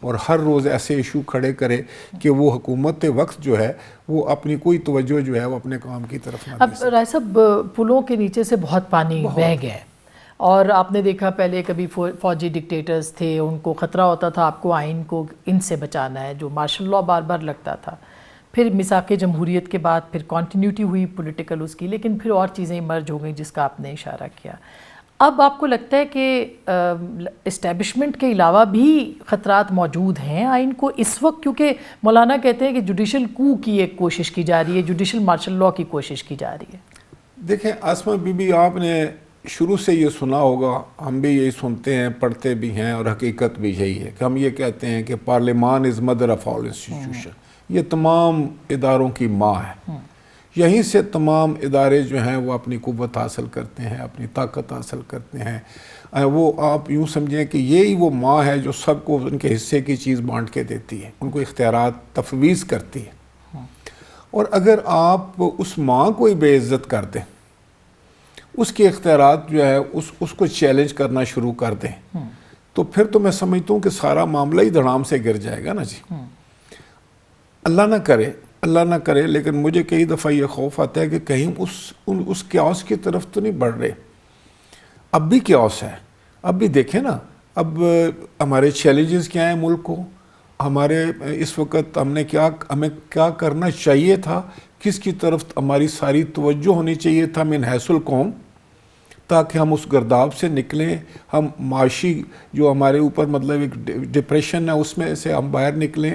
اور ہر روز ایسے ایشو کھڑے کرے کہ وہ حکومت وقت جو ہے وہ اپنی کوئی توجہ جو ہے وہ اپنے کام کی طرف نہ دے اب رائے صاحب پلوں کے نیچے سے بہت پانی بہہ گیا ہے، اور آپ نے دیکھا پہلے کبھی فوجی ڈکٹیٹرز تھے، ان کو خطرہ ہوتا تھا آپ کو آئین کو ان سے بچانا ہے، جو مارشل لاء بار بار لگتا تھا، پھر میثاق جمہوریت کے بعد پھر کنٹینیوٹی ہوئی پولیٹیکل اس کی، لیکن پھر اور چیزیں ایمرج ہو گئیں جس کا آپ نے اشارہ کیا۔ اب آپ کو لگتا ہے کہ اسٹیبلشمنٹ کے علاوہ بھی خطرات موجود ہیں آئین کو اس وقت، کیونکہ مولانا کہتے ہیں کہ جوڈیشل کو کی ایک کوشش کی جا رہی ہے، جوڈیشل مارشل لاء کی کوشش کی جا رہی ہے؟ دیکھیں آسمہ بی بی، آپ نے شروع سے یہ سنا ہوگا، ہم بھی یہی سنتے ہیں، پڑھتے بھی ہیں، اور حقیقت بھی یہی ہے کہ ہم یہ کہتے ہیں کہ پارلیمان از مدر آف آل انسٹیٹیوشن، یہ تمام اداروں کی ماں ہے، یہیں سے تمام ادارے جو ہیں وہ اپنی قوت حاصل کرتے ہیں، اپنی طاقت حاصل کرتے ہیں، وہ آپ یوں سمجھیں کہ یہی وہ ماں ہے جو سب کو ان کے حصے کی چیز بانٹ کے دیتی ہے، ان کو اختیارات تفویض کرتی ہے، اور اگر آپ اس ماں کو ہی بے عزت کر دیں، اس کے اختیارات جو ہے اس کو چیلنج کرنا شروع کر دیں، تو پھر تو میں سمجھتا ہوں کہ سارا معاملہ ہی دھڑام سے گر جائے گا نا جی۔ اللہ نہ کرے، لیکن مجھے کئی دفعہ یہ خوف آتا ہے کہ کہیں اس کیاس کی طرف تو نہیں بڑھ رہے۔ اب بھی کیاس ہے، اب بھی دیکھیں نا، اب ہمارے چیلنجز کیا ہیں ملک کو، ہمارے اس وقت ہمیں کیا کرنا چاہیے تھا، کس کی طرف ہماری ساری توجہ ہونی چاہیے تھا من حیث القوم، تاکہ ہم اس گرداب سے نکلیں، ہم معاشی جو ہمارے اوپر مطلب ایک ڈپریشن ہے اس میں سے ہم باہر نکلیں۔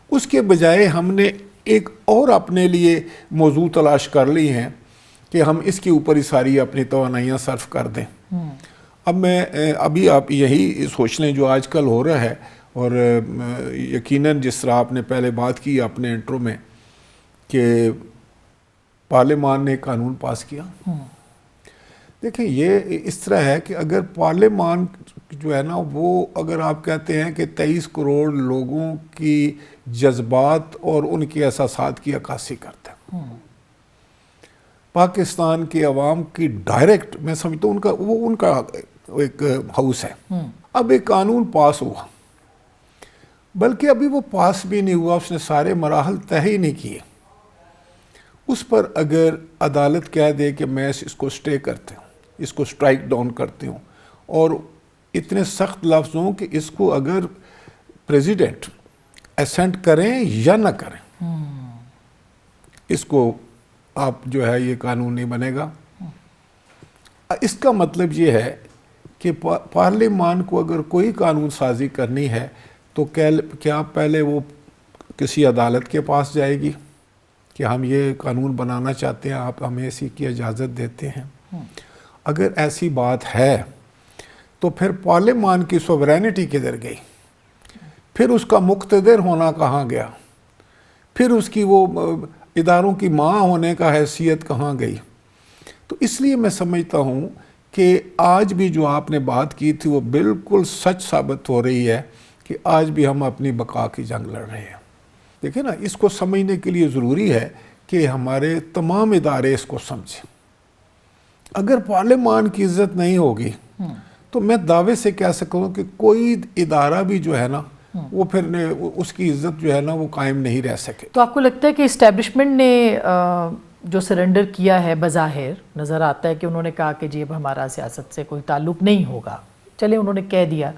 اس کے بجائے ہم نے ایک اور اپنے لیے موضوع تلاش کر لی ہیں کہ ہم اس کے اوپر ہی ساری اپنی توانائیاں صرف کر دیں۔ اب ابھی آپ یہی سوچ لیں جو آج کل ہو رہا ہے، اور یقیناً جس طرح آپ نے پہلے بات کی اپنے انٹرو میں کہ پارلیمان نے قانون پاس کیا۔ دیکھیں یہ اس طرح ہے کہ اگر پارلیمان جو ہے نا وہ، اگر آپ کہتے ہیں کہ 23 کروڑ لوگوں کی جذبات اور ان کے احساسات کی عکاسی کرتا ہے، پاکستان کے عوام کی ڈائریکٹ، میں سمجھتا ہوں ان کا ایک ہاؤس ہے۔ اب ایک قانون پاس ہوا، بلکہ ابھی وہ پاس بھی نہیں ہوا، اس نے سارے مراحل طے ہی نہیں کیے، اس پر اگر عدالت کہہ دے کہ میں اس کو سٹے کرتے ہوں، اس کو سٹرائک ڈاؤن کرتے ہوں، اور اتنے سخت لفظوں کہ اس کو اگر پریزیڈنٹ اسینٹ کریں یا نہ کریں، اس کو آپ جو ہے یہ قانون نہیں بنے گا۔ اس کا مطلب یہ ہے کہ پارلیمان کو اگر کوئی قانون سازی کرنی ہے تو کیا پہلے وہ کسی عدالت کے پاس جائے گی کہ ہم یہ قانون بنانا چاہتے ہیں، آپ ہمیں اسی کی اجازت دیتے ہیں؟ اگر ایسی بات ہے تو پھر پارلیمان کی سوورینٹی کدھر گئی؟ پھر اس کا مقتدر ہونا کہاں گیا؟ پھر اس کی وہ اداروں کی ماں ہونے کا حیثیت کہاں گئی؟ تو اس لیے میں سمجھتا ہوں کہ آج بھی جو آپ نے بات کی تھی وہ بالکل سچ ثابت ہو رہی ہے کہ آج بھی ہم اپنی بقا کی جنگ لڑ رہے ہیں۔ دیکھیں نا، اس کو سمجھنے کے لیے ضروری ہے کہ ہمارے تمام ادارے اس کو سمجھیں۔ اگر پارلیمان کی عزت نہیں ہوگی تو میں دعوے سے کہہ سکتا ہوں کہ کوئی ادارہ بھی جو ہے نا وہ پھر اس کی عزت جو ہے نا وہ قائم نہیں رہ سکے۔ تو آپ کو لگتا ہے کہ اسٹیبلشمنٹ نے جو سرنڈر کیا ہے، بظاہر نظر آتا ہے کہ انہوں نے کہا کہ جی اب ہمارا سیاست سے کوئی تعلق نہیں ہوگا، چلے انہوں نے کہہ دیا،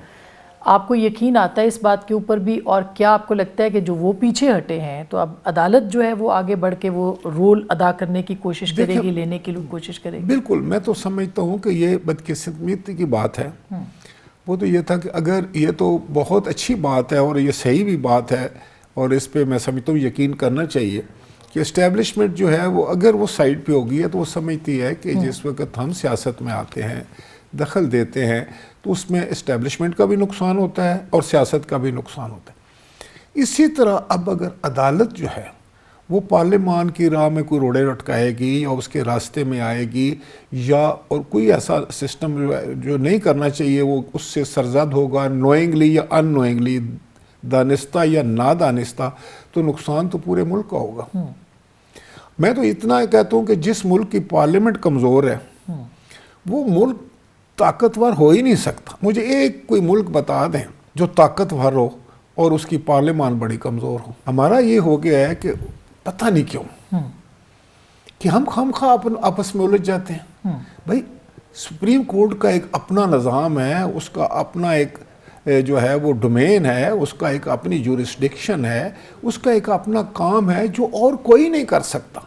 آپ کو یقین آتا ہے اس بات کے اوپر بھی؟ اور کیا آپ کو لگتا ہے کہ جو وہ پیچھے ہٹے ہیں تو اب عدالت جو ہے وہ آگے بڑھ کے وہ رول ادا کرنے کی کوشش کرے گی، لینے کی کوشش کرے گی؟ بالکل، میں تو سمجھتا ہوں کہ یہ بدقسمتی کی بات ہے۔ وہ تو یہ تھا کہ اگر یہ تو بہت اچھی بات ہے اور یہ صحیح بھی بات ہے، اور اس پہ میں سمجھتا ہوں یقین کرنا چاہیے کہ اسٹیبلشمنٹ جو ہے وہ اگر وہ سائڈ پہ ہوگی ہے تو وہ سمجھتی ہے کہ جس وقت ہم سیاست میں آتے ہیں، دخل دیتے ہیں، تو اس میں اسٹیبلشمنٹ کا بھی نقصان ہوتا ہے اور سیاست کا بھی نقصان ہوتا ہے۔ اسی طرح اب اگر عدالت جو ہے وہ پارلیمان کی راہ میں کوئی روڑے لٹکائے گی یا اس کے راستے میں آئے گی، یا اور کوئی ایسا سسٹم جو نہیں کرنا چاہیے وہ اس سے سرزد ہوگا، نوئنگلی یا ان نوئنگلی، دانستہ یا نادانستہ، تو نقصان تو پورے ملک کا ہوگا۔ میں تو اتنا کہتا ہوں کہ جس ملک کی پارلیمنٹ کمزور ہے وہ ملک طاقتور ہو ہی نہیں سکتا۔ مجھے ایک کوئی ملک بتا دیں جو طاقتور ہو اور اس کی پارلیمان بڑی کمزور ہو. ہمارا یہ ہو گیا ہے کہ پتہ نہیں کیوں کہ ہم خواہ آپس میں الجھ جاتے ہیں. بھائی سپریم کورٹ کا ایک اپنا نظام ہے, اس کا اپنا ایک جو ہے وہ ڈومین ہے, اس کا ایک اپنی جورسڈکشن ہے, اس کا ایک اپنا کام ہے جو اور کوئی نہیں کر سکتا.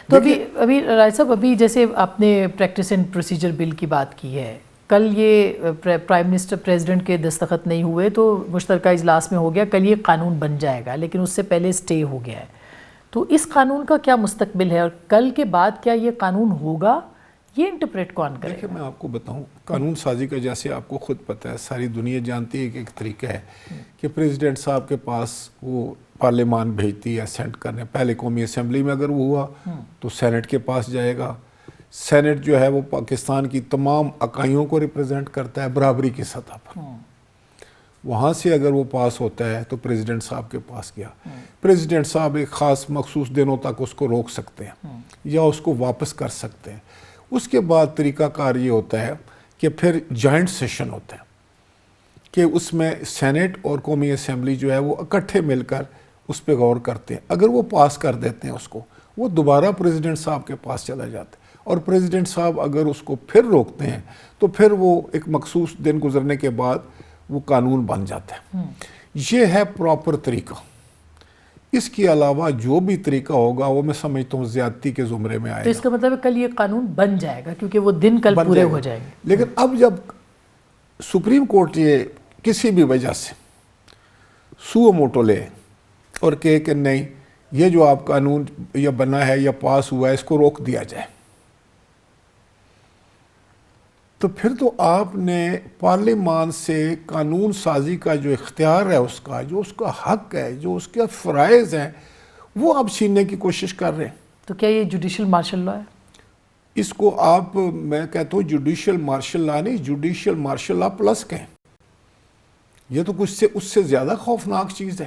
تو ابھی رائے صاحب, ابھی جیسے آپ نے پریکٹس اینڈ پروسیجر بل کی بات کی ہے, کل یہ پرائم منسٹر پریزیڈنٹ کے دستخط نہیں ہوئے تو مشترکہ اجلاس میں ہو گیا, کل یہ قانون بن جائے گا, لیکن اس سے پہلے سٹے ہو گیا ہے. تو اس قانون کا کیا مستقبل ہے, اور کل کے بعد کیا یہ قانون ہوگا, یہ انٹرپریٹ کون کرے؟ دیکھیں میں آپ کو بتاؤں, قانون سازی کا جیسے آپ کو خود پتہ ہے, ساری دنیا جانتی ہے کہ ایک طریقہ ہے کہ پریزیڈنٹ صاحب کے پاس وہ پارلیمان بھیجتی ہے سینٹ کرنے. پہلے قومی اسمبلی میں اگر وہ ہوا تو سینٹ کے پاس جائے گا. سینٹ جو ہے وہ پاکستان کی تمام اکائیوں کو ریپرزینٹ کرتا ہے برابری کی سطح پر. وہاں سے اگر وہ پاس ہوتا ہے تو پریزیڈنٹ صاحب کے پاس گیا. پریزیڈنٹ صاحب ایک خاص مخصوص دنوں تک اس کو روک سکتے ہیں یا اس کو واپس کر سکتے ہیں. اس کے بعد طریقہ کار یہ ہوتا ہے کہ پھر جوائنٹ سیشن ہوتا ہے کہ اس میں سینٹ اور قومی اسمبلی جو ہے وہ اکٹھے مل کر اس پہ غور کرتے ہیں. اگر وہ پاس کر دیتے ہیں اس کو, وہ دوبارہ پریزیڈنٹ صاحب کے پاس چلا جاتا ہے, اور پریزیڈنٹ صاحب اگر اس کو پھر روکتے ہیں تو پھر وہ ایک مخصوص دن گزرنے کے بعد وہ قانون بن جاتا ہے. یہ ہے پراپر طریقہ. اس کے علاوہ جو بھی طریقہ ہوگا وہ میں سمجھتا ہوں زیادتی کے زمرے میں آئے گا. تو اس کا مطلب ہے کل یہ قانون بن جائے گا کیونکہ وہ دن کل پورے ہو جائیں گے. لیکن اب جب سپریم کورٹ یہ کسی بھی وجہ سے سو موٹو لے اور کہے کہ نہیں, یہ جو آپ قانون یا بنا ہے یا پاس ہوا ہے اس کو روک دیا جائے, تو پھر تو آپ نے پارلیمان سے قانون سازی کا جو اختیار ہے, اس کا جو اس کا حق ہے, جو اس کے فرائض ہیں, وہ آپ چھیننے کی کوشش کر رہے ہیں. تو کیا یہ جوڈیشل مارشل لا ہے؟ اس کو آپ, میں کہتا ہوں جوڈیشل مارشل لا نہیں, جوڈیشل مارشل لا پلس کہیں. یہ تو کچھ سے اس سے زیادہ خوفناک چیز ہے.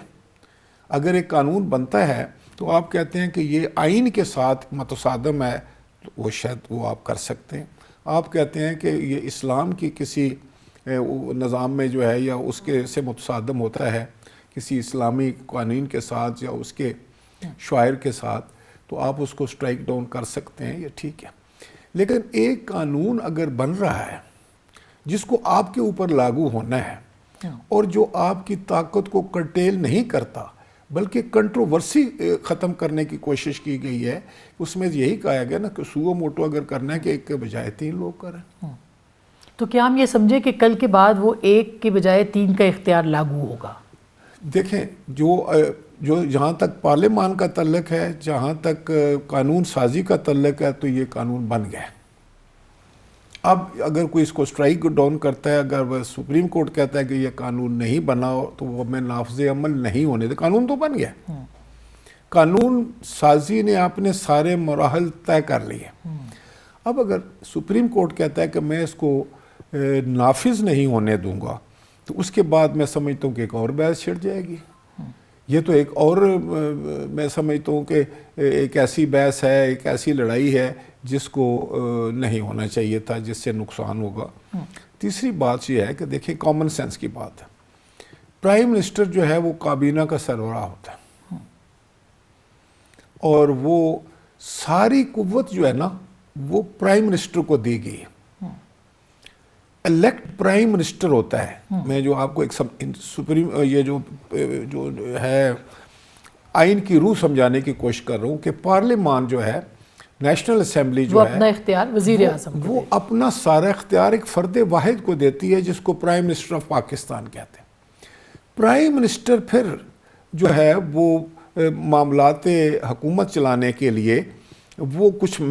اگر ایک قانون بنتا ہے تو آپ کہتے ہیں کہ یہ آئین کے ساتھ متصادم ہے, تو وہ شاید وہ آپ کر سکتے ہیں. آپ کہتے ہیں کہ یہ اسلام کی کسی نظام میں جو ہے یا اس کے سے متصادم ہوتا ہے کسی اسلامی قانون کے ساتھ یا اس کے شعائر کے ساتھ, تو آپ اس کو سٹرائک ڈاؤن کر سکتے ہیں, یہ ٹھیک ہے. لیکن ایک قانون اگر بن رہا ہے جس کو آپ کے اوپر لاگو ہونا ہے اور جو آپ کی طاقت کو کرٹیل نہیں کرتا بلکہ کنٹروورسی ختم کرنے کی کوشش کی گئی ہے, اس میں یہی کہا گیا نا کہ سو موٹو اگر کرنا ہے کہ ایک کے بجائے 3 لوگ کریں. تو کیا ہم یہ سمجھیں کہ کل کے بعد وہ 1 کے بجائے 3 کا اختیار لاگو ہوگا؟ دیکھیں جو جہاں تک پارلیمان کا تعلق ہے, جہاں تک قانون سازی کا تعلق ہے, تو یہ قانون بن گیا. اب اگر کوئی اس کو سٹرائک ڈاؤن کرتا ہے, اگر وہ سپریم کورٹ کہتا ہے کہ یہ قانون نہیں بنا تو وہ میں نافذ عمل نہیں ہونے دے, قانون تو بن گیا. قانون سازی نے اپنے سارے مراحل طے کر لیے. اب اگر سپریم کورٹ کہتا ہے کہ میں اس کو نافذ نہیں ہونے دوں گا, تو اس کے بعد میں سمجھتا ہوں کہ ایک اور بحث چھڑ جائے گی. یہ تو ایک اور میں سمجھتا ہوں کہ ایک ایسی بحث ہے, ایک ایسی لڑائی ہے جس کو نہیں ہونا چاہیے تھا, جس سے نقصان ہوگا. تیسری بات یہ ہے کہ دیکھیں کامن سینس کی بات ہے. پرائم منسٹر جو ہے وہ کابینہ کا سربراہ ہوتا ہے, اور وہ ساری قوت جو ہے نا وہ پرائم منسٹر کو دی گئی ہے. الیکٹ پرائم منسٹر ہوتا ہے. میں جو آپ کو ایک سپریم یہ جو ہے آئین کی روح سمجھانے کی کوشش کر رہا ہوں کہ پارلیمان جو ہے, نیشنل اسمبلی جو ہے, اپنا اختیار وزیر اعظم وہ اپنا سارا اختیار ایک فرد واحد کو دیتی ہے جس کو پرائم منسٹر آف پاکستان کہتے ہیں. پرائم منسٹر پھر جو ہے وہ معاملات حکومت چلانے کے لیے وہ کچھ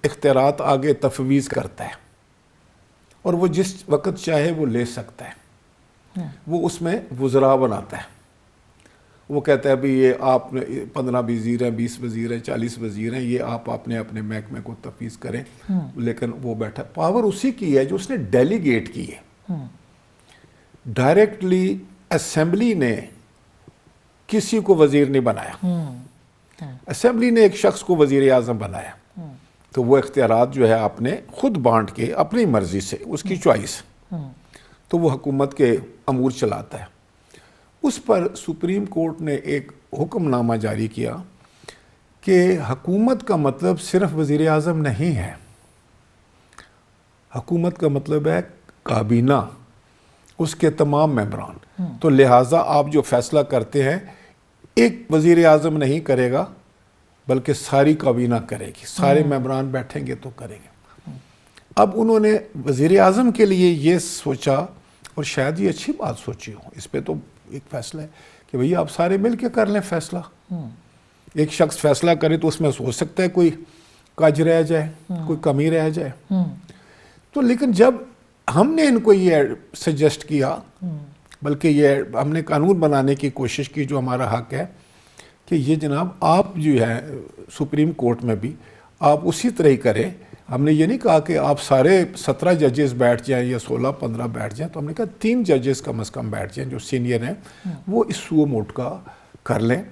اختیارات آگے تفویض کرتا ہے, اور وہ جس وقت چاہے وہ لے سکتا ہے. وہ اس میں وزراء بناتا ہے. وہ کہتا ہے بھی یہ آپ 15 وزیر ہیں, 20 وزیر ہیں, 40 وزیر ہیں, یہ آپ اپنے اپنے محکمے کو تفویض کریں. لیکن وہ بیٹھا, پاور اسی کی ہے جو اس نے ڈیلیگیٹ کی ہے. ڈائریکٹلی اسمبلی نے کسی کو وزیر نہیں بنایا, اسمبلی نے ایک شخص کو وزیر اعظم بنایا. تو وہ اختیارات جو ہے آپ نے خود بانٹ کے اپنی مرضی سے, اس کی چوائس, تو وہ حکومت کے امور چلاتا ہے. اس پر سپریم کورٹ نے ایک حکم نامہ جاری کیا کہ حکومت کا مطلب صرف وزیر اعظم نہیں ہے، حکومت کا مطلب ہے کابینہ، اس کے تمام ممبران. تو لہٰذا آپ جو فیصلہ کرتے ہیں ایک وزیر اعظم نہیں کرے گا بلکہ ساری کابینہ کرے گی، سارے ممبران بیٹھیں گے تو کریں گے. اب انہوں نے وزیر اعظم کے لیے یہ سوچا، اور شاید یہ اچھی بات سوچی ہو، اس پہ تو ایک فیصلہ ہے کہ بھئی آپ سارے مل کے کر لیں فیصلہ. ایک شخص فیصلہ کرے تو اس میں ہو سکتا ہے کوئی کج رہ جائے، کوئی کمی رہ جائے. تو لیکن جب ہم نے ان کو یہ سجیسٹ کیا، بلکہ یہ ہم نے قانون بنانے کی کوشش کی جو ہمارا حق ہے کہ یہ جناب آپ جو ہے سپریم کورٹ میں بھی آپ اسی طرح ہی کریں. ہم نے یہ نہیں کہا کہ آپ سارے 17 ججز بیٹھ جائیں یا 16-15 بیٹھ جائیں، تو ہم نے کہا 3 ججز کم از کم بیٹھ جائیں جو سینئر ہیں، وہ اس سو موٹ کا کر لیں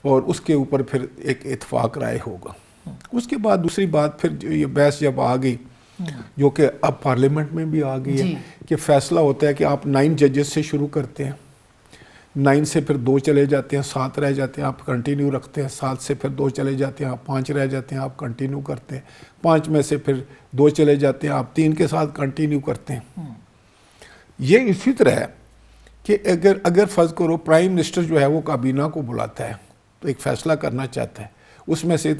اور اس کے اوپر پھر ایک اتفاق رائے ہوگا. اس کے بعد دوسری بات پھر یہ بحث جب آ گئی جو کہ اب پارلیمنٹ میں بھی آ گئی ہے کہ فیصلہ ہوتا ہے کہ آپ 9 ججز سے شروع کرتے ہیں، 9 سے پھر 2 چلے جاتے ہیں، 7 رہ جاتے ہیں، آپ کنٹینیو رکھتے ہیں. 7 سے پھر 2 چلے جاتے ہیں، آپ 5 رہ جاتے ہیں، آپ کنٹینیو کرتے ہیں. 5 میں سے پھر 2 چلے جاتے ہیں، آپ 3 کے ساتھ کنٹینیو کرتے ہیں. یہ اسی طرح ہے کہ اگر فرض کرو پرائم منسٹر جو ہے وہ کابینہ کو بلاتا ہے تو ایک فیصلہ کرنا چاہتا ہے، اس میں سے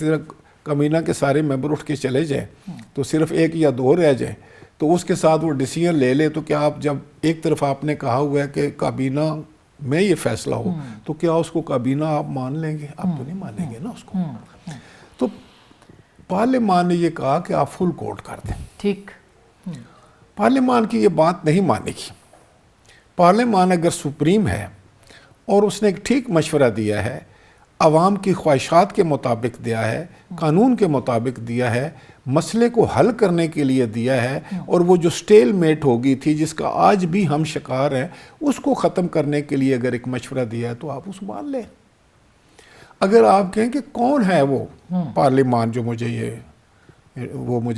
کابینہ کے سارے ممبر اٹھ کے چلے جائیں تو صرف 1 یا 2 رہ جائیں تو اس کے ساتھ وہ ڈیسیژن لے لے، تو کیا آپ جب ایک طرف آپ نے کہا ہوا ہے کہ کابینہ میں یہ فیصلہ ہو تو کیا اس کو کابینہ آپ مان لیں گے؟ آپ تو نہیں مانیں گے نا اس کو. تو پارلیمان نے یہ کہا کہ آپ فل کورٹ کر دیں. ٹھیک. پارلیمان کی یہ بات نہیں مانے گی. پارلیمان اگر سپریم ہے اور اس نے ایک ٹھیک مشورہ دیا ہے، عوام کی خواہشات کے مطابق دیا ہے، قانون کے مطابق دیا ہے، مسئلے کو حل کرنے کے لیے دیا ہے، اور وہ جو سٹیل میٹ ہو گئی تھی جس کا آج بھی ہم شکار ہیں، اس کو ختم کرنے کے لیے اگر ایک مشورہ دیا ہے تو آپ اس مان لیں. اگر آپ کہیں کہ کون ہے وہ پارلیمان جو مجھے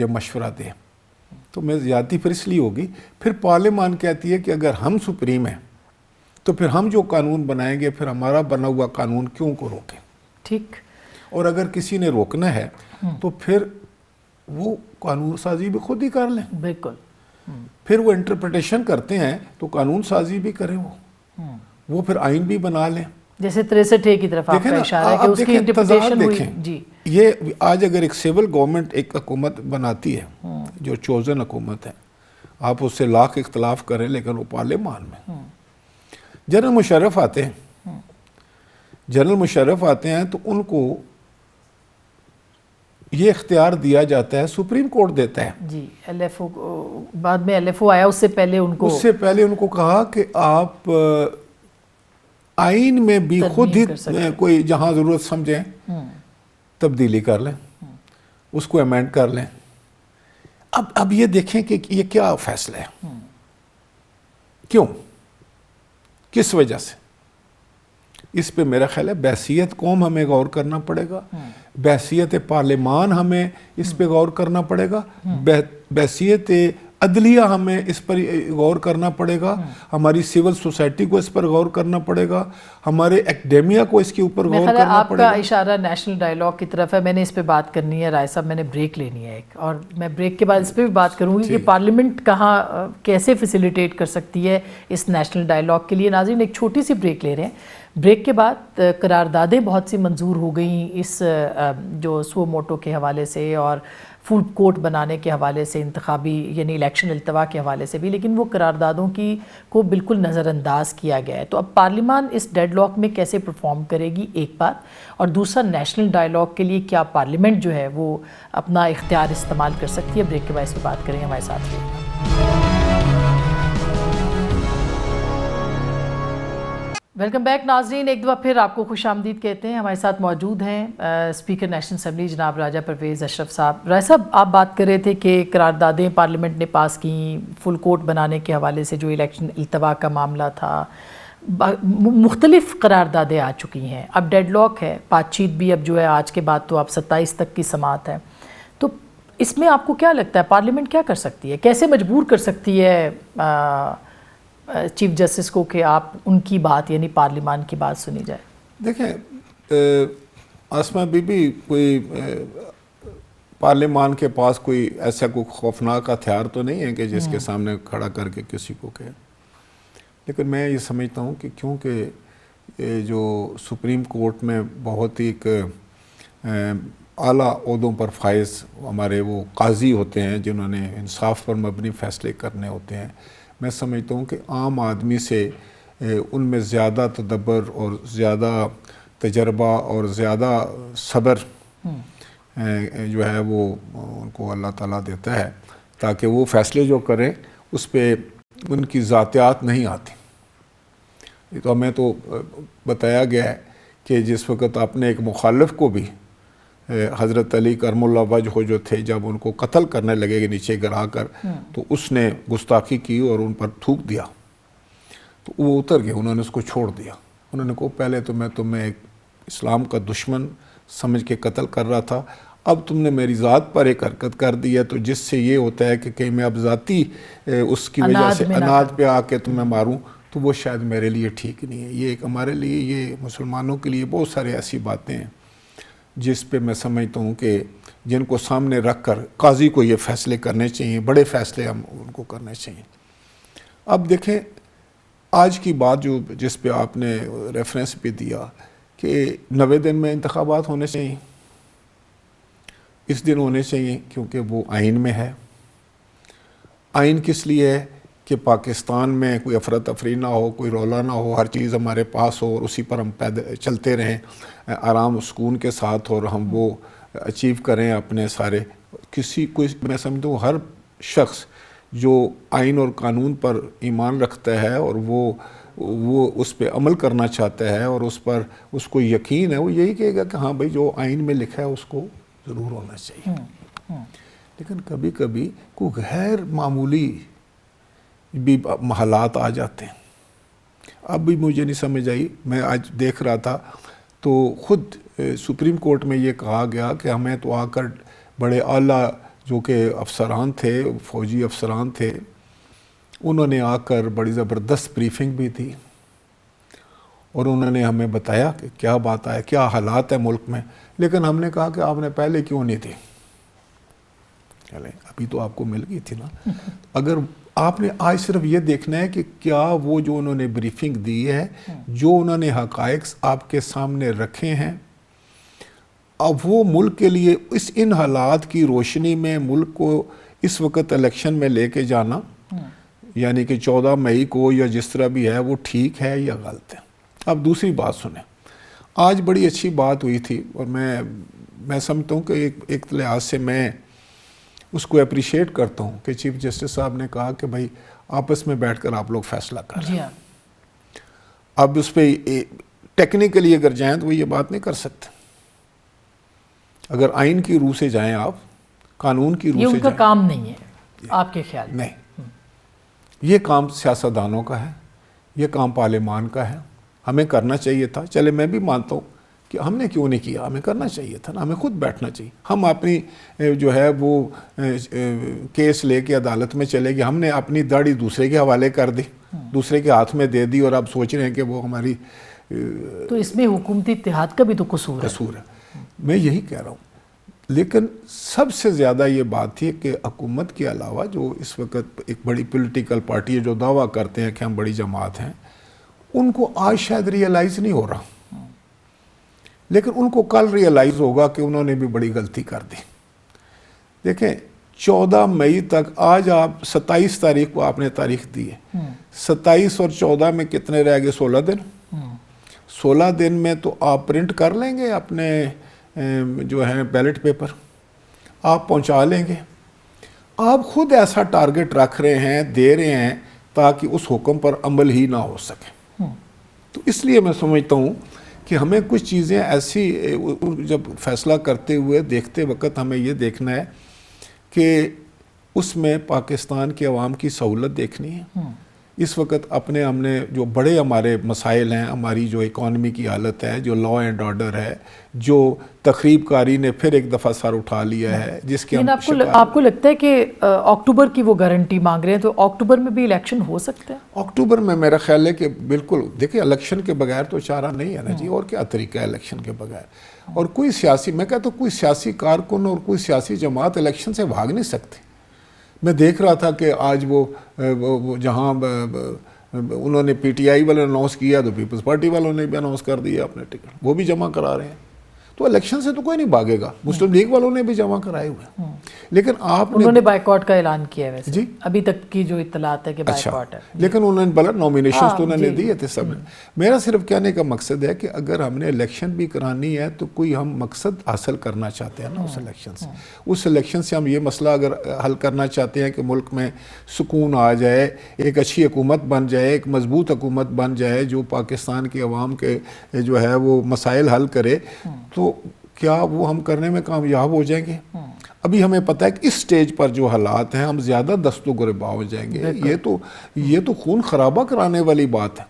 مشورہ دے، تو میں زیادتی پھر اس لیے ہوگی. پھر پارلیمان کہتی ہے کہ اگر ہم سپریم ہیں تو پھر ہم جو قانون بنائیں گے پھر ہمارا بنا ہوا قانون کیوں کو روکیں. ٹھیک. اور اگر کسی نے روکنا ہے تو پھر وہ قانون سازی بھی خود ہی کر لیں. بالکل. پھر وہ انٹرپریٹیشن کرتے ہیں تو قانون سازی بھی کریں، وہ پھر آئین بھی بنا لیں. جیسے 63 کی طرف آپ کا اشارہ ہے کہ اس کی انٹرپریٹیشن ہوئی. جی. یہ آج اگر ایک سول گورنمنٹ ایک حکومت بناتی ہے جو چوزن حکومت ہے، آپ اس سے لاکھ اختلاف کریں لیکن وہ پارلیمان میں جنرل مشرف آتے ہیں، جنرل مشرف آتے ہیں تو ان کو یہ اختیار دیا جاتا ہے، سپریم کورٹ دیتا ہے. جی. ایل ایف او بعد میں ایل ایف او آیا، اس سے پہلے ان کو کہا کہ آپ آئین میں بھی خود ہی کوئی جہاں ضرورت سمجھیں تبدیلی کر لیں، اس کو امینڈ کر لیں. اب یہ دیکھیں کہ یہ کیا فیصلہ ہے، کیوں، کس وجہ سے. اس پہ میرا خیال ہے بحثیت قوم ہمیں غور کرنا پڑے گا، بحثیت پارلیمان ہمیں اس پہ غور کرنا پڑے گا، بحثیت عدلیہ ہمیں اس پر غور کرنا پڑے گا، ہماری سول سوسائٹی کو اس پر غور کرنا پڑے گا، ہمارے ایکڈیمیا کو اس کے اوپر غور کرنا پڑے گا. آپ کا اشارہ نیشنل ڈائیلاگ کی طرف ہے. میں نے اس پہ بات کرنی ہے رائے صاحب، میں نے بریک لینی ہے ایک، اور میں بریک کے بعد اس پہ بھی بات کروں گی کہ پارلیمنٹ کہاں کیسے فیسیلیٹیٹ کر سکتی ہے اس نیشنل ڈائیلاگ کے لیے. ناظرین ایک چھوٹی سی بریک لے رہے ہیں. بریک کے بعد قراردادیں بہت سی منظور ہو گئیں اس جو سو موٹو کے حوالے سے اور فل کورٹ بنانے کے حوالے سے، انتخابی یعنی الیکشن التوا کے حوالے سے بھی، لیکن وہ قراردادوں کو بالکل نظر انداز کیا گیا ہے. تو اب پارلیمان اس ڈیڈ لاک میں کیسے پرفارم کرے گی، ایک بات، اور دوسرا نیشنل ڈائیلاگ کے لیے کیا پارلیمنٹ جو ہے وہ اپنا اختیار استعمال کر سکتی ہے. بریک کے بعد اس پہ بات کریں گے. ہمارے ساتھ رہیے. ویلکم بیک ناظرین، ایک دفعہ پھر آپ کو خوش آمدید کہتے ہیں. ہمارے ساتھ موجود ہیں اسپیکر نیشنل اسمبلی جناب راجہ پرویز اشرف صاحب. راجہ صاحب، آپ بات کر رہے تھے کہ قراردادیں پارلیمنٹ نے پاس کیں فل کورٹ بنانے کے حوالے سے، جو الیکشن التوا کا معاملہ تھا، مختلف قراردادیں آ چکی ہیں. اب ڈیڈ لاک ہے، بات چیت بھی اب جو ہے آج کے بعد تو اب 27 تک کی سماعت ہے. تو اس میں آپ کو کیا لگتا ہے پارلیمنٹ کیا کر سکتی ہے، کیسے مجبور کر سکتی ہے چیف جسٹس کو کہ آپ ان کی بات یعنی پارلیمان کی بات سنی جائے؟ دیکھیں آسمہ بی بی کوئی پارلیمان کے پاس کوئی ایسا کوئی خوفناک ہتھیار تو نہیں ہے کہ جس کے سامنے کھڑا کر کے کسی کو کہے، لیکن میں یہ سمجھتا ہوں کہ کیونکہ جو سپریم کورٹ میں بہت ہی ایک اعلیٰ عہدوں پر فائز ہمارے وہ قاضی ہوتے ہیں جنہوں نے انصاف پر مبنی فیصلے کرنے ہوتے ہیں، میں سمجھتا ہوں کہ عام آدمی سے ان میں زیادہ تدبر اور زیادہ تجربہ اور زیادہ صبر جو ہے وہ ان کو اللہ تعالیٰ دیتا ہے تاکہ وہ فیصلے جو کریں اس پہ ان کی ذاتیات نہیں آتی۔ تو ہمیں تو بتایا گیا ہے کہ جس وقت آپ نے ایک مخالف کو بھی حضرت علی کرم اللہ وجہ جو تھے جب ان کو قتل کرنے لگے نیچے گرا کر تو اس نے گستاخی کی اور ان پر تھوک دیا، تو وہ اتر گئے، انہوں نے اس کو چھوڑ دیا۔ انہوں نے کہا پہلے تو میں تمہیں ایک اسلام کا دشمن سمجھ کے قتل کر رہا تھا، اب تم نے میری ذات پر ایک حرکت کر دی ہے، تو جس سے یہ ہوتا ہے کہ کہیں میں اب ذاتی اس کی وجہ سے اناد پہ آ کے تمہیں ماروں تو وہ شاید میرے لیے ٹھیک نہیں ہے۔ یہ ایک ہمارے لیے، یہ مسلمانوں کے لیے بہت سارے ایسی باتیں ہیں جس پہ میں سمجھتا ہوں کہ جن کو سامنے رکھ کر قاضی کو یہ فیصلے کرنے چاہیے، بڑے فیصلے ہم ان کو کرنے چاہیے۔ اب دیکھیں آج کی بات جو جس پہ آپ نے ریفرنس پہ دیا کہ 90 دن میں انتخابات ہونے چاہیے، اس دن ہونے چاہیے کیونکہ وہ آئین میں ہے۔ آئین کس لیے ہے؟ کہ پاکستان میں کوئی افراتفری نہ ہو، کوئی رولا نہ ہو، ہر چیز ہمارے پاس ہو اور اسی پر ہم چلتے رہیں آرام و سکون کے ساتھ، اور ہم وہ اچیو کریں اپنے سارے کسی کو۔ میں سمجھتا ہوں ہر شخص جو آئین اور قانون پر ایمان رکھتا ہے اور وہ اس پہ عمل کرنا چاہتا ہے اور اس پر اس کو یقین ہے، وہ یہی کہے گا کہ ہاں بھائی جو آئین میں لکھا ہے اس کو ضرور ہونا چاہیے۔ لیکن کبھی کبھی کوئی غیر معمولی بھی حالات آ جاتے ہیں۔ اب بھی مجھے نہیں سمجھ آئی، میں آج دیکھ رہا تھا تو خود سپریم کورٹ میں یہ کہا گیا کہ ہمیں تو آ کر بڑے اعلیٰ جو کہ افسران تھے، فوجی افسران تھے، انہوں نے آ کر بڑی زبردست بریفنگ بھی دی اور انہوں نے ہمیں بتایا کہ کیا بات ہے، کیا حالات ہیں ملک میں، لیکن ہم نے کہا کہ آپ نے پہلے کیوں نہیں دی؟ چلیں ابھی تو آپ کو مل گئی تھی نا۔ اگر آپ نے آج صرف یہ دیکھنا ہے کہ کیا وہ جو انہوں نے بریفنگ دی ہے، جو انہوں نے حقائق آپ کے سامنے رکھے ہیں، اب وہ ملک کے لیے ان حالات کی روشنی میں ملک کو اس وقت الیکشن میں لے کے جانا، یعنی کہ 14 مئی کو یا جس طرح بھی ہے، وہ ٹھیک ہے یا غلط ہے؟ اب دوسری بات سنیں، آج بڑی اچھی بات ہوئی تھی اور میں سمجھتا ہوں کہ ایک لحاظ سے میں اس کو اپریشیٹ کرتا ہوں کہ چیف جسٹس صاحب نے کہا کہ بھائی آپس میں بیٹھ کر آپ لوگ فیصلہ کر رہے ہیں۔ اب اس پہ ٹیکنیکلی اگر جائیں تو وہ یہ بات نہیں کر سکتے۔ اگر آئین کی روح سے جائیں، آپ قانون کی روح سے جائیں، یہ ان کا کام نہیں ہے آپ کے خیال؟ نہیں، یہ کام سیاستدانوں کا ہے، یہ کام پارلیمان کا ہے، ہمیں کرنا چاہیے تھا۔ چلے میں بھی مانتا ہوں کہ ہم نے کیوں نہیں کیا، ہمیں کرنا چاہیے تھا نا، ہمیں خود بیٹھنا چاہیے۔ ہم اپنی جو ہے وہ کیس لے کے عدالت میں چلے گئے، ہم نے اپنی داڑھی دوسرے کے حوالے کر دی، دوسرے کے ہاتھ میں دے دی، اور اب سوچ رہے ہیں کہ وہ ہماری، تو اس میں حکومتی اتحاد کا بھی تو قصور ہے۔ میں یہی کہہ رہا ہوں، لیکن سب سے زیادہ یہ بات تھی کہ حکومت کے علاوہ جو اس وقت ایک بڑی پولیٹیکل پارٹی ہے جو دعویٰ کرتے ہیں کہ ہم بڑی جماعت ہیں، ان کو آج شاید ریئلائز نہیں ہو رہا، لیکن ان کو کل ریئلائز ہوگا کہ انہوں نے بھی بڑی غلطی کر دی۔ دیکھیں 14 مئی تک، آج آپ 27 تاریخ کو آپ نے تاریخ دی ہے، 27 اور 14 میں کتنے رہ گئے؟ 16 دن۔ 16 دن میں تو آپ پرنٹ کر لیں گے اپنے جو ہیں بیلٹ پیپر، آپ پہنچا لیں گے۔ آپ خود ایسا ٹارگٹ رکھ رہے ہیں، دے رہے ہیں تاکہ اس حکم پر عمل ہی نہ ہو سکے۔ تو اس لیے میں سمجھتا ہوں کہ ہمیں کچھ چیزیں ایسی جب فیصلہ کرتے ہوئے دیکھتے وقت ہمیں یہ دیکھنا ہے کہ اس میں پاکستان کی عوام کی سہولت دیکھنی ہے۔ اس وقت اپنے ہم نے جو بڑے ہمارے مسائل ہیں، ہماری جو اکانومی کی حالت ہے، جو لا اینڈ آرڈر ہے، جو تخریب کاری نے پھر ایک دفعہ سر اٹھا لیا ہے، جس کے آپ کو لگتا ہے کہ اکتوبر کی وہ گارنٹی مانگ رہے ہیں تو اکتوبر میں بھی الیکشن ہو سکتا ہے؟ اکتوبر میں میرا خیال ہے کہ بالکل، دیکھیں الیکشن کے بغیر تو چارہ نہیں ہے نا جی، اور کیا طریقہ ہے الیکشن کے بغیر؟ اور کوئی سیاسی، میں کہتا ہوں کوئی سیاسی کارکن اور کوئی سیاسی جماعت الیکشن سے بھاگ نہیں سکتی۔ میں دیکھ رہا تھا کہ آج وہ جہاں انہوں نے پی ٹی آئی والے اناؤنس کیا تو پیپلز پارٹی والوں نے بھی اناؤنس کر دیا اپنے ٹکٹ، وہ بھی جمع کرا رہے ہیں۔ تو الیکشن سے تو کوئی نہیں بھاگے گا، مسلم لیگ والوں نے بھی جمع کرائے ہوئے ہیں، لیکن انہوں نے بائیکاٹ کا اعلان کیا ہے ویسے جی ابھی تک کی جو اطلاعات ہے کہ بائیکاٹ ہے، لیکن انہوں نے بلا نومینیشنز تو انہوں نے دیے تھے سب نے۔ میرا صرف کہنے کا مقصد ہے کہ اگر ہم نے الیکشن بھی کرانی ہے تو کوئی ہم مقصد حاصل کرنا چاہتے ہیں نا اس الیکشن سے، اس الیکشن سے ہم یہ مسئلہ اگر حل کرنا چاہتے ہیں کہ ملک میں سکون آ جائے، ایک اچھی حکومت بن جائے، ایک مضبوط حکومت بن جائے جو پاکستان کی عوام کے جو ہے وہ مسائل حل کرے، تو کیا وہ ہم کرنے میں کامیاب ہو جائیں گے؟ ابھی ہمیں پتہ ہے کہ اس سٹیج پر جو حالات ہیں ہم زیادہ دست و گریباں ہو جائیں گے، یہ تو خون خرابہ کرانے والی بات ہے۔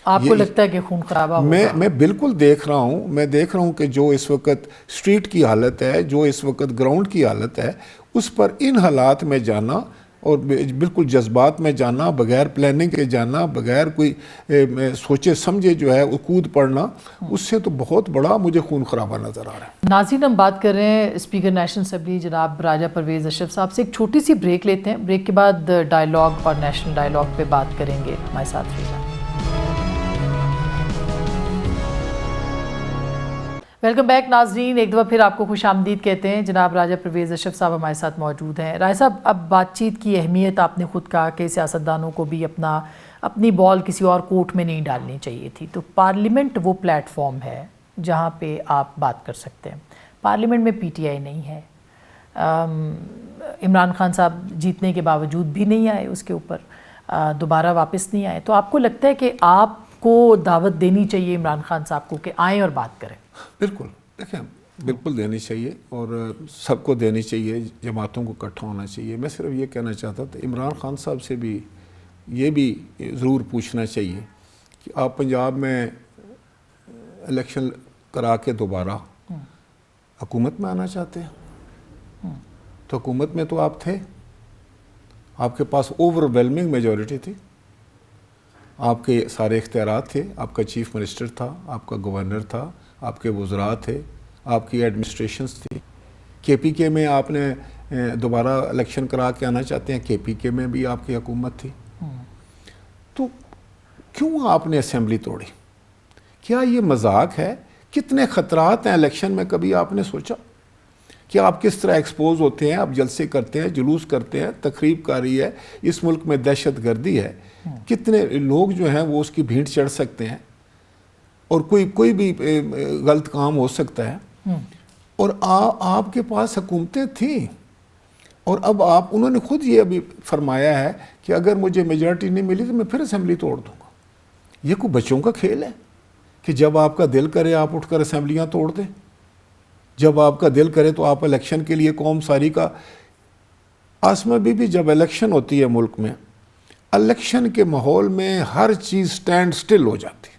آپ کو لگتا ہے کہ خون خرابہ ہوگا؟ میں بالکل دیکھ رہا ہوں کہ جو اس وقت سٹریٹ کی حالت ہے، جو اس وقت گراؤنڈ کی حالت ہے، اس پر ان حالات میں جانا اور بالکل جذبات میں جانا، بغیر پلاننگ کے جانا، بغیر کوئی سوچے سمجھے جو ہے کود پڑنا، اس سے تو بہت بڑا مجھے خون خرابہ نظر آ رہا ہے۔ ناظرین، ہم بات کر رہے ہیں اسپیکر نیشنل اسمبلی جناب راجہ پرویز اشرف صاحب سے۔ ایک چھوٹی سی بریک لیتے ہیں، بریک کے بعد ڈائیلاگ اور نیشنل ڈائیلاگ پہ بات کریں گے، ہمارے ساتھ رہیے۔ ویلکم بیک ناظرین، ایک دفعہ پھر آپ کو خوش آمدید کہتے ہیں۔ جناب راجہ پرویز اشرف صاحب ہمارے ساتھ موجود ہیں۔ راجہ صاحب، اب بات چیت کی اہمیت آپ نے خود کہا کہ سیاستدانوں کو بھی اپنی بال کسی اور کورٹ میں نہیں ڈالنی چاہیے تھی، تو پارلیمنٹ وہ پلیٹ فارم ہے جہاں پہ آپ بات کر سکتے ہیں۔ پارلیمنٹ میں پی ٹی آئی نہیں ہے، عمران خان صاحب جیتنے کے باوجود بھی نہیں آئے، اس کے اوپر دوبارہ واپس نہیں آئے، تو آپ کو لگتا ہے کہ آپ کو دعوت دینی چاہیے عمران خان صاحب کو کہ آئیں اور بات کریں؟ بالکل، دیکھیں بالکل دینی چاہیے اور سب کو دینی چاہیے، جماعتوں کو اکٹھا ہونا چاہیے۔ میں صرف یہ کہنا چاہتا تھا عمران خان صاحب سے بھی یہ بھی ضرور پوچھنا چاہیے کہ آپ پنجاب میں الیکشن کرا کے دوبارہ حکومت میں آنا چاہتے ہیں؟ تو حکومت میں تو آپ تھے، آپ کے پاس اوور ویلمنگ میجورٹی تھی، آپ کے سارے اختیارات تھے، آپ کا چیف منسٹر تھا، آپ کا گورنر تھا، آپ کے وزراء تھے، آپ کی ایڈمنسٹریشنز تھی۔ کے پی کے میں آپ نے دوبارہ الیکشن کرا کے آنا چاہتے ہیں، کے پی کے میں بھی آپ کی حکومت تھی، تو کیوں آپ نے اسمبلی توڑی؟ کیا یہ مذاق ہے؟ کتنے خطرات ہیں الیکشن میں، کبھی آپ نے سوچا کہ آپ کس طرح ایکسپوز ہوتے ہیں؟ آپ جلسے کرتے ہیں، جلوس کرتے ہیں، تخریب کاری ہے، اس ملک میں دہشت گردی ہے، کتنے لوگ جو ہیں وہ اس کی بھینٹ چڑھ سکتے ہیں اور کوئی بھی غلط کام ہو سکتا ہے، اور آپ کے پاس حکومتیں تھیں، اور اب انہوں نے خود یہ ابھی فرمایا ہے کہ اگر مجھے میجورٹی نہیں ملی تو میں پھر اسمبلی توڑ دوں گا۔ یہ کوئی بچوں کا کھیل ہے کہ جب آپ کا دل کرے آپ اٹھ کر اسمبلیاں توڑ دیں؟ جب آپ کا دل کرے تو آپ الیکشن کے لیے قوم ساری کا آسمہ بی بی جب الیکشن ہوتی ہے ملک میں، الیکشن کے ماحول میں ہر چیز سٹینڈ سٹل ہو جاتی،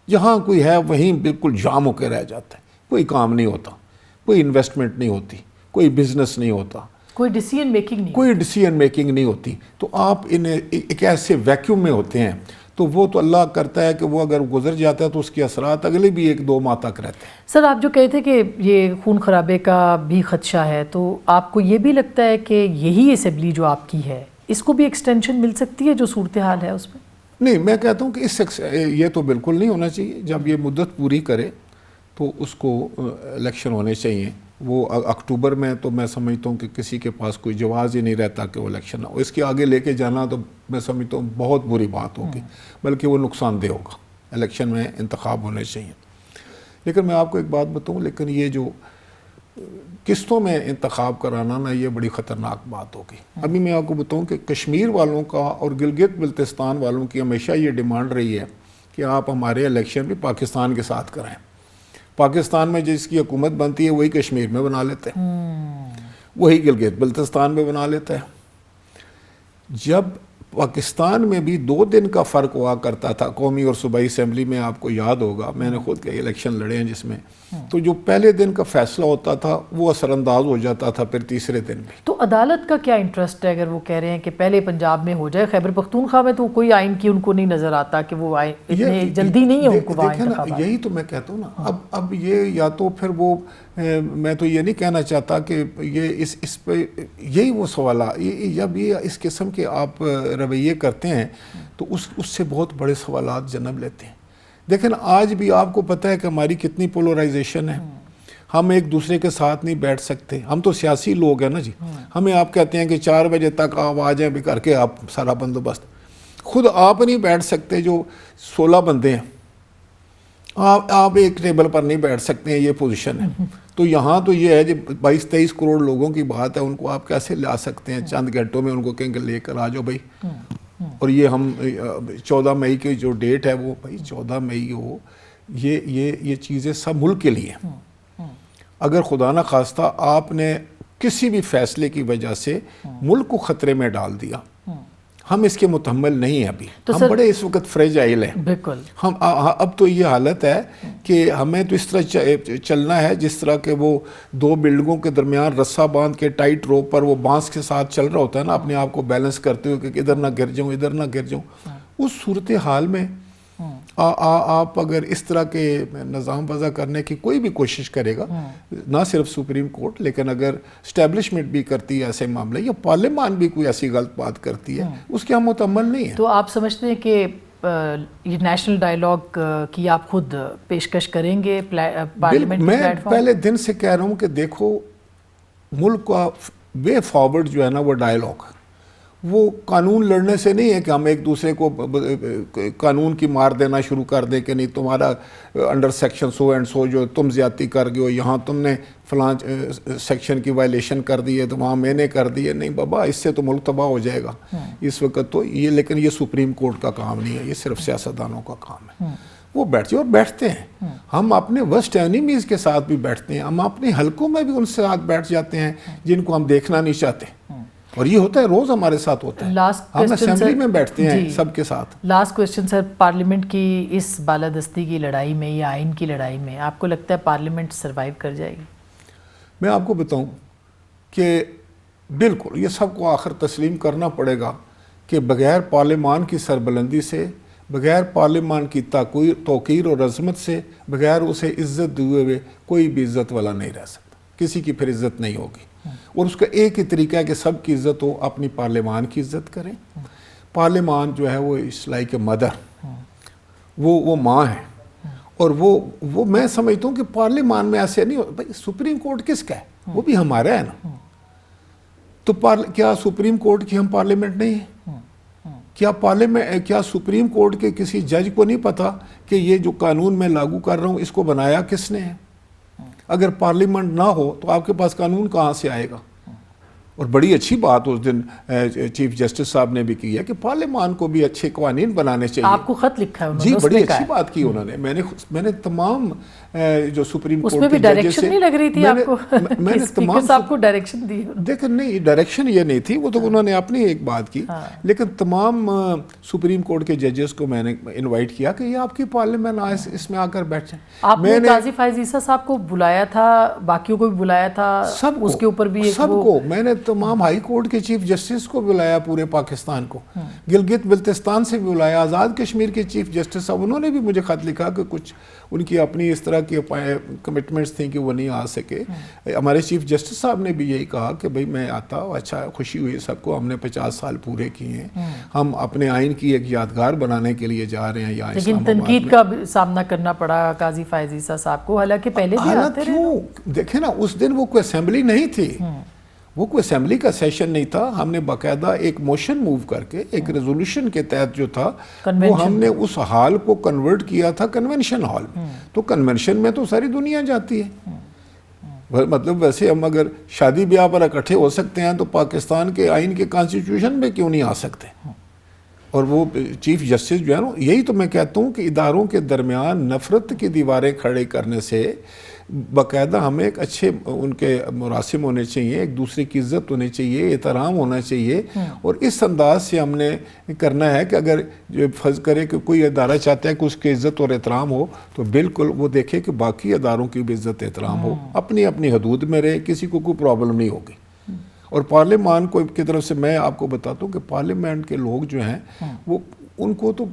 جہاں کوئی ہے وہیں بالکل جام ہو کے رہ جاتا ہے، کوئی کام نہیں ہوتا، کوئی انویسٹمنٹ نہیں ہوتی، کوئی بزنس نہیں ہوتا، کوئی ڈیسیژن میکنگ نہیں ہوتی، تو آپ ایک ایسے ویکیوم میں ہوتے ہیں، تو وہ تو اللہ کرتا ہے کہ وہ اگر گزر جاتا ہے تو اس کے اثرات اگلے بھی 1-2 ماہ تک رہتے ہیں۔ سر، آپ جو کہے تھے کہ یہ خون خرابے کا بھی خدشہ ہے، تو آپ کو یہ بھی لگتا ہے کہ یہی اسمبلی جو آپ کی ہے اس کو بھی ایکسٹینشن مل سکتی ہے جو صورتحال ہے اس میں؟ نہیں، میں کہتا ہوں کہ یہ تو بالکل نہیں ہونا چاہیے۔ جب یہ مدت پوری کرے تو اس کو الیکشن ہونے چاہیے۔ وہ اکتوبر میں تو میں سمجھتا ہوں کہ کسی کے پاس کوئی جواز ہی نہیں رہتا کہ وہ الیکشن نہ ہو۔ اس کے آگے لے کے جانا تو میں سمجھتا ہوں بہت بری بات ہوگی، بلکہ وہ نقصان دہ ہوگا۔ الیکشن میں انتخاب ہونے چاہیے، لیکن میں آپ کو ایک بات بتاؤں، لیکن یہ جو قسطوں میں انتخاب کرانا نا، یہ بڑی خطرناک بات ہوگی۔ ابھی میں آپ کو بتاؤں کہ کشمیر والوں کا اور گلگت بلتستان والوں کی ہمیشہ یہ ڈیمانڈ رہی ہے کہ آپ ہمارے الیکشن بھی پاکستان کے ساتھ کرائیں۔ پاکستان میں جس کی حکومت بنتی ہے وہی کشمیر میں بنا لیتے ہیں، وہی گلگت بلتستان میں بنا لیتا ہے۔ جب پاکستان میں بھی 2 دن کا فرق ہوا کرتا تھا قومی اور صوبائی اسمبلی میں. آپ کو یاد ہوگا میں نے خود کئی الیکشن لڑے ہیں جس میں تو جو پہلے دن کا فیصلہ ہوتا تھا وہ اثر انداز ہو جاتا تھا پھر تیسرے دن بھی. تو عدالت کا کیا انٹرسٹ ہے اگر وہ کہہ رہے ہیں کہ پہلے پنجاب میں ہو جائے؟ خیبر پختونخوا میں تو کوئی آئین کی ان کو نہیں نظر آتا کہ وہ اتنے جلدی نہیں ہے ان کو وہاں انتخابات. یہی تو میں کہتا ہوں نا. اب یہ یا تو پھر وہ میں تو یہ نہیں کہنا چاہتا کہ یہ اس پہ یہی وہ سوالات جب یہ اس قسم کے آپ رویے کرتے ہیں تو اس سے بہت بڑے سوالات جنم لیتے ہیں. دیکھیں آج بھی آپ کو پتہ ہے کہ ہماری کتنی پولرائزیشن ہے. ہم ایک دوسرے کے ساتھ نہیں بیٹھ سکتے. ہم تو سیاسی لوگ ہیں نا جی. ہمیں آپ کہتے ہیں کہ 4 بجے تک آپ آ جائیں بھی کر کے آپ سارا بندوبست. خود آپ نہیں بیٹھ سکتے جو 16 بندے ہیں. آپ ایک ٹیبل پر نہیں بیٹھ سکتے ہیں. یہ پوزیشن ہے. تو یہاں تو یہ ہے جو 22-23 کروڑ لوگوں کی بات ہے ان کو آپ کیسے لا سکتے ہیں چند گھنٹوں میں ان کو کہیں گے لے کر آ جاؤ بھائی. اور یہ ہم 14 مئی کی جو ڈیٹ ہے وہ بھائی 14 مئی ہو یہ چیزیں سب ملک کے لیے. اگر خدا نہ خواستہ آپ نے کسی بھی فیصلے کی وجہ سے ملک کو خطرے میں ڈال دیا ہم اس کے متحمل نہیں ہیں. ابھی ہم بڑے اس وقت فریجائل ہیں. بالکل. ہم اب تو یہ حالت ہے کہ ہمیں تو اس طرح چلنا ہے جس طرح کہ وہ 2 بلڈنگوں کے درمیان رسا باندھ کے ٹائٹ روپ پر وہ بانس کے ساتھ چل رہا ہوتا ہے نا اپنے آپ کو بیلنس کرتے ہوئے کہ ادھر نہ گر جاؤں ادھر نہ گر جاؤں. اس صورتحال میں آپ اگر اس طرح کے نظام وضع کرنے کی کوئی بھی کوشش کرے گا نہ صرف سپریم کورٹ لیکن اگر اسٹیبلشمنٹ بھی کرتی ہے ایسے معاملے یا پارلیمان بھی کوئی ایسی غلط بات کرتی ہے اس کے ہم متحمل نہیں ہیں. تو آپ سمجھتے ہیں کہ یہ نیشنل ڈائیلاگ کی آپ خود پیشکش کریں گے پارلیمنٹ کی پلیٹ فارم؟ میں پہلے دن سے کہہ رہا ہوں کہ دیکھو ملک کا وے فارورڈ جو ہے نا وہ ڈائیلاگ وہ قانون لڑنے سے نہیں ہے کہ ہم ایک دوسرے کو قانون کی مار دینا شروع کر دیں کہ نہیں تمہارا under section so and so جو تم زیادتی کر گئے ہو یہاں تم نے فلاں سیکشن کی وائلیشن کر دی ہے تو وہاں میں نے کر دی ہے. نہیں بابا اس سے تو ملک تباہ ہو جائے گا اس وقت تو یہ. لیکن یہ سپریم کورٹ کا کام نہیں ہے یہ صرف سیاستدانوں کا کام ہے. وہ بیٹھتے اور بیٹھتے ہیں. ہم اپنے ورسٹ اینیمیز کے ساتھ بھی بیٹھتے ہیں. ہم اپنے حلقوں میں بھی ان سے ساتھ بیٹھ جاتے ہیں جن کو ہم دیکھنا نہیں چاہتے. اور یہ ہوتا ہے روز ہمارے ساتھ ہوتا ہے. ہم اسمبلی میں بیٹھتے ہیں سب کے ساتھ. لاسٹ کوسچن سر, پارلیمنٹ کی اس بالادستی کی لڑائی میں یا آئین کی لڑائی میں آپ کو لگتا ہے پارلیمنٹ سروائیو کر جائے گی؟ میں آپ کو بتاؤں کہ بالکل یہ سب کو آخر تسلیم کرنا پڑے گا کہ بغیر پارلیمان کی سربلندی سے, بغیر پارلیمان کی توقیر اور عظمت سے, بغیر اسے عزت دیے ہوئے کوئی بھی عزت والا نہیں رہ سکتا. کسی کی پھر عزت نہیں ہوگی. اور اس کا ایک ہی طریقہ ہے کہ سب کی عزت ہو, اپنی پارلیمان کی عزت کریں. پارلیمان جو ہے وہ اس لائک اے مدر, وہ ماں ہے. اور وہ میں سمجھتا ہوں کہ پارلیمان میں ایسے نہیں ہو. بھائی سپریم کورٹ کس کا ہے؟ وہ بھی ہمارا ہے نا. تو کیا سپریم کورٹ کی ہم پارلیمنٹ نہیں ہے؟ کیا سپریم کورٹ کے کسی جج کو نہیں پتا کہ یہ جو قانون میں لاگو کر رہا ہوں اس کو بنایا کس نے ہے؟ اگر پارلیمنٹ نہ ہو تو آپ کے پاس قانون کہاں سے آئے گا؟ اور بڑی اچھی بات اس دن چیف جسٹس صاحب نے بھی کی ہے کہ پارلیمان کو بھی اچھے قوانین بنانے چاہیے. آپ کو خط لکھا ہے انہوں نے؟ جی بڑی اچھی بات کی انہوں نے. میں نے تمام جو سپریم کورٹ اس میں بھی ڈائریکشن نہیں لگ رہی تھی آپ کو؟ میں نے تمام صاحب کو ڈائریکشن دی. دیکھیں نہیں ڈائریکشن یہ نہیں تھی, وہ تو انہوں نے اپنی ایک بات کی. لیکن تمام سپریم کورٹ کے ججز کو میں نے انوائٹ کیا کہ یہ آپ کی پارلیمنٹ اس میں آ کر بیٹھیں. آپ نے قاضی فائز عیسیٰ صاحب کو بلایا تھا, باقیوں کو بھی بلایا تھا, اس کے اوپر بھی سب کو. میں نے تمام ہائی کورٹ کے چیف جسٹس کو بلایا, پورے پاکستان کو, گلگت بلتستان سے بھی بلایا, آزاد کشمیر کے چیف جسٹس صاحب انہوں نے بھی مجھے خط لکھا کہ کچھ ان کی اپنی اس طرح کی کمٹمنٹس تھیں کہ وہ نہیں آ سکے. ہمارے چیف جسٹس صاحب نے بھی یہی کہا کہ بھئی میں آتا, اچھا خوشی ہوئی سب کو, ہم نے 50 سال پورے کیے ہیں, ہم اپنے آئین کی ایک یادگار بنانے کے لیے جا رہے ہیں یہاں. لیکن تنقید کا سامنا کرنا پڑا قاضی فائز عیسیٰ صاحب کو, حالانکہ پہلے بھی آتے رہے. دیکھیں نا اس دن وہ کوئی اسمبلی نہیں تھی, وہ کوئی اسمبلی کا سیشن نہیں تھا. ہم نے باقاعدہ ایک موشن موو کر کے ایک ریزولوشن کے تحت جو تھا وہ ہم نے اس ہال کو کنورٹ کیا تھا کنونشن ہال میں. تو کنونشن میں تو ساری دنیا جاتی ہے. مطلب ویسے ہم اگر شادی بیاہ پر اکٹھے ہو سکتے ہیں تو پاکستان کے آئین کے کانسٹیٹیوشن میں کیوں نہیں آ سکتے؟ اور وہ چیف جسٹس جو ہے نا, یہی تو میں کہتا ہوں کہ اداروں کے درمیان نفرت کی دیواریں کھڑے کرنے سے باقاعدہ ہمیں ایک اچھے ان کے مراسم ہونے چاہیے, ایک دوسرے کی عزت ہونی چاہیے, احترام ہونا چاہیے, اور اس انداز سے ہم نے کرنا ہے کہ اگر فرض کرے کہ کوئی ادارہ چاہتا ہے کہ اس کی عزت اور احترام ہو, تو بالکل وہ دیکھے کہ باقی اداروں کی بھی عزت احترام ہو, اپنی اپنی حدود میں رہے, کسی کو کوئی پرابلم نہیں ہوگی. اور پارلیمان کو کی طرف سے میں آپ کو بتاتا ہوں کہ پارلیمنٹ کے لوگ جو ہیں وہ ان کو تو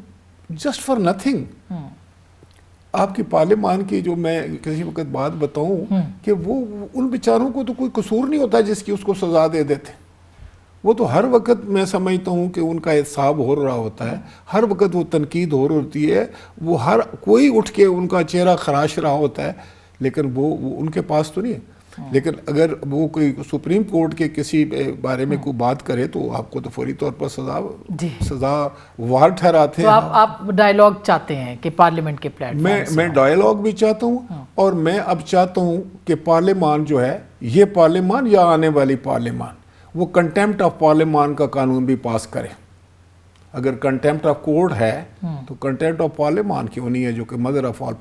جسٹ فار نتھنگ, آپ کی پارلیمان کی جو میں کسی وقت بات بتاؤں کہ وہ ان بیچاروں کو تو کوئی قصور نہیں ہوتا جس کی اس کو سزا دے دیتے. وہ تو ہر وقت میں سمجھتا ہوں کہ ان کا احتساب ہو رہا ہوتا ہے, ہر وقت وہ تنقید ہو رہی ہوتی ہے, وہ ہر کوئی اٹھ کے ان کا چہرہ خراش رہا ہوتا ہے, لیکن وہ ان کے پاس تو نہیں ہے. لیکن اگر وہ کوئی سپریم کورٹ کے کسی بارے میں کوئی بات کرے تو آپ کو تو فوری طور پر سزا وار ٹھہراتے ہیں. تو آپ ڈائیلاگ چاہتے ہیں کہ پارلیمنٹ کے پلیٹ فارم سے؟ میں ڈائیلاگ بھی چاہتا ہوں, اور میں اب چاہتا ہوں کہ پارلیمان جو ہے, یہ پارلیمان یا آنے والی پارلیمان, وہ کنٹیمپٹ آف پارلیمان کا قانون بھی پاس کرے. اگر کنٹیمپٹ آف کورٹ ہے تو کنٹیمپٹ آف پارلیمان کیوں نہیں ہے, جو کہ مدر آف آل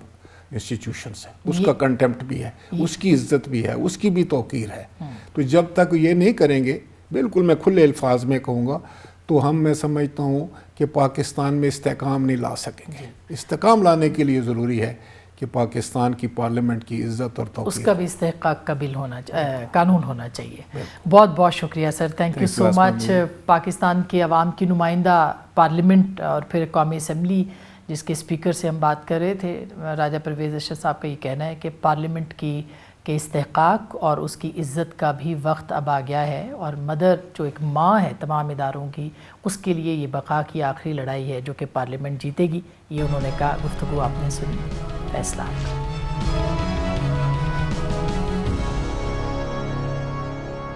انسٹیٹیوشنس ہے, اس کا کنٹیمپٹ بھی ہے, اس کی عزت بھی ہے, اس کی بھی توقیر ہے. تو جب تک یہ نہیں کریں گے, بالکل میں کھلے الفاظ میں کہوں گا, تو میں سمجھتا ہوں کہ پاکستان میں استحکام نہیں لا سکیں گے. استحکام لانے کے لیے ضروری ہے کہ پاکستان کی پارلیمنٹ کی عزت اور توقیر, اس کا بھی استحقاق کا بل قانون ہونا چاہیے. بہت بہت شکریہ سر, تھینک یو سو مچ. پاکستان کے عوام کی نمائندہ پارلیمنٹ اور پھر قومی اسمبلی جس کے اسپیکر سے ہم بات کر رہے تھے, راجہ پرویز اشرف صاحب کا یہ کہنا ہے کہ پارلیمنٹ کے استحقاق اور اس کی عزت کا بھی وقت اب آ گیا ہے, اور مدر جو ایک ماں ہے تمام اداروں کی, اس کے لیے یہ بقا کی آخری لڑائی ہے جو کہ پارلیمنٹ جیتے گی. یہ انہوں نے کہا. گفتگو آپ نے سنی, فیصلہ آپ کا.